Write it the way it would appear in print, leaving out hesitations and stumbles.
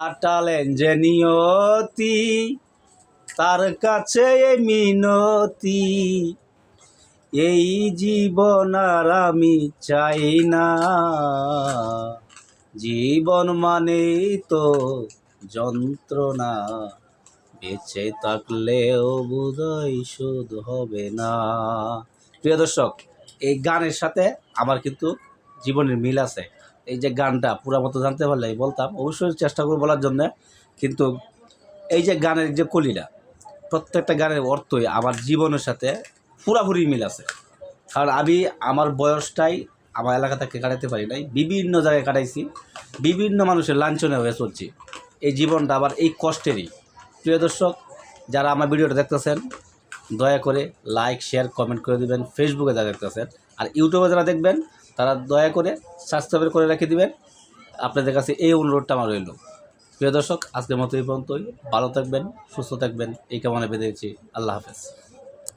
কাটালেন যে নিয়তি, তার কাছে মিনতি, এই জীবন আর আমি চাই না। জীবন মানেই তো যন্ত্রণা, বেঁচে থাকলেও বোধহয় শোধ হবে না। প্রিয় দর্শক, এই গানের সাথে আমার কিন্তু জীবনের মিল আছে। এই যে গানটা পুরো মতো জানতে পারলে বলতাম, অবশ্যই চেষ্টা করব বলার জন্য। কিন্তু এই যে গানের যে কলিটা, প্রত্যেকটা গানের অর্থই আমার জীবনের সাথে পুরাপুরি মিল আছে। কারণ আমি আমার বয়সটাই আমার এলাকা থেকে কাটাতে পারি নাই, বিভিন্ন জায়গায় কাটাইছি, বিভিন্ন মানুষের লাঞ্ছনে হয়ে চলছি। এই জীবনটা আবার এই কষ্টেরই। প্রিয় দর্শক, যারা আমার ভিডিওটা দেখতেছেন, দয়া করে লাইক শেয়ার কমেন্ট করে দিবেন। ফেসবুকে যারা দেখতেছেন আর ইউটিউবে যারা দেখবেন, তারা দয়া করে সাবস্ক্রাইব করে রেখে দিবেন। আপনাদের কাছে এই অনুরোধটা আমার রইল। প্রিয় দর্শক, আজকের মতো এই পর্যন্তই। ভালো থাকবেন, সুস্থ থাকবেন, এই কামনা বেঁধে দিচ্ছি। আল্লাহ হাফেজ।